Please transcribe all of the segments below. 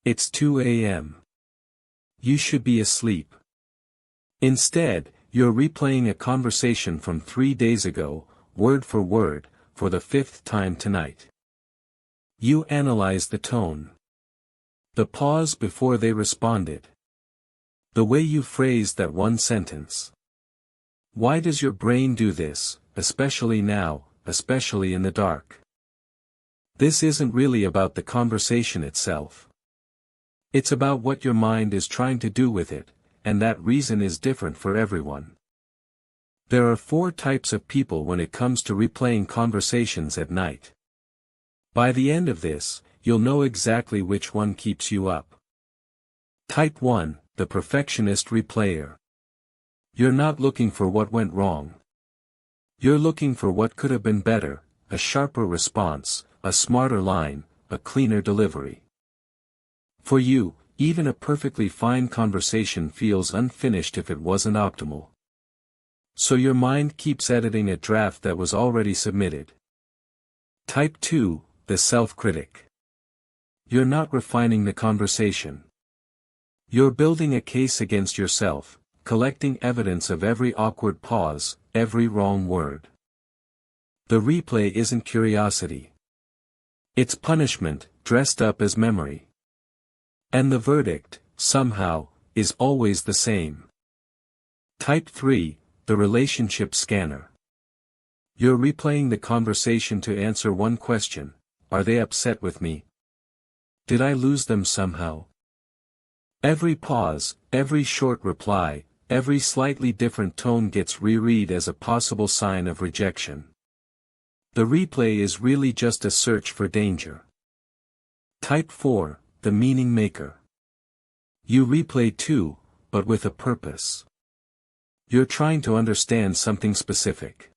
It's 2 a.m. You should be asleep. Instead, you're replaying a conversation from 3 days ago, word for word, for the 5th time tonight. You analyze the tone. The pause before they responded. The way you phrased that one sentence. Why does your brain do this, especially now, especially in the dark? This isn't really about the conversation itself. It's about what your mind is trying to do with it, and that reason is different for everyone. There are 4 types of people when it comes to replaying conversations at night. By the end of this, you'll know exactly which one keeps you up. Type 1, the Perfectionist Replayer. You're not looking for what went wrong. You're looking for what could have been better, a sharper response, a smarter line, a cleaner delivery. For you, even a perfectly fine conversation feels unfinished if it wasn't optimal. So your mind keeps editing a draft that was already submitted. Type 2, the Self-Critic. You're not refining the conversation. You're building a case against yourself, collecting evidence of every awkward pause, every wrong word. The replay isn't curiosity. It's punishment, dressed up as memory. And the verdict, somehow, is always the same. Type 3, the Relationship Scanner. You're replaying the conversation to answer one question: are they upset with me? Did I lose them somehow? Every pause, every short reply, every slightly different tone gets reread as a possible sign of rejection. The replay is really just a search for danger. Type 4, the Meaning Maker. You replay too, but with a purpose. You're trying to understand something specific.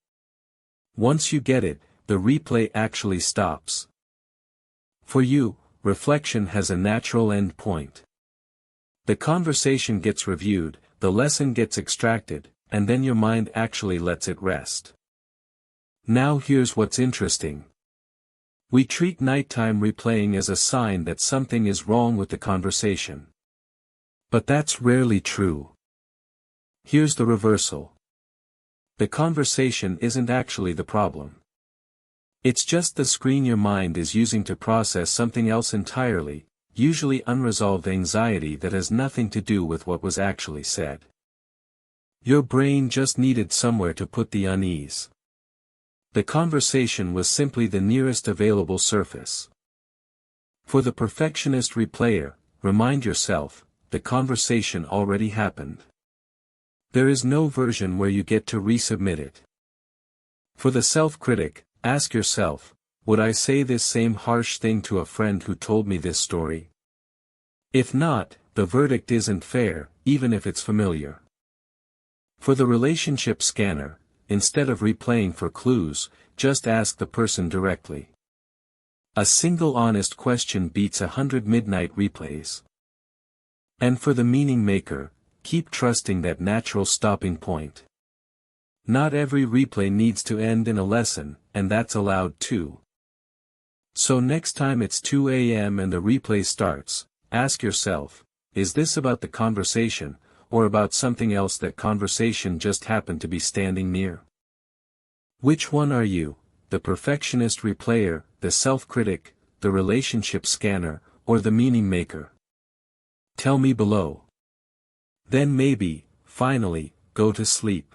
Once you get it, the replay actually stops. For you, reflection has a natural end point. The conversation gets reviewed, the lesson gets extracted, and then your mind actually lets it rest. Now here's what's interesting. We treat nighttime replaying as a sign that something is wrong with the conversation. But that's rarely true. Here's the reversal. The conversation isn't actually the problem. It's just the screen your mind is using to process something else entirely, usually unresolved anxiety that has nothing to do with what was actually said. Your brain just needed somewhere to put the unease. The conversation was simply the nearest available surface. For the Perfectionist Replayer, remind yourself, the conversation already happened. There is no version where you get to resubmit it. For the Self-Critic, ask yourself, would I say this same harsh thing to a friend who told me this story? If not, the verdict isn't fair, even if it's familiar. For the Relationship Scanner, instead of replaying for clues, just ask the person directly. A single honest question beats 100 midnight replays. And for the Meaning Maker, keep trusting that natural stopping point. Not every replay needs to end in a lesson, and that's allowed too. So next time it's 2 a.m. and the replay starts, ask yourself, is this about the conversation, or about something else that conversation just happened to be standing near? Which one are you, the Perfectionist Replayer, the Self-Critic, the Relationship Scanner, or the Meaning Maker? Tell me below. Then maybe, finally, go to sleep.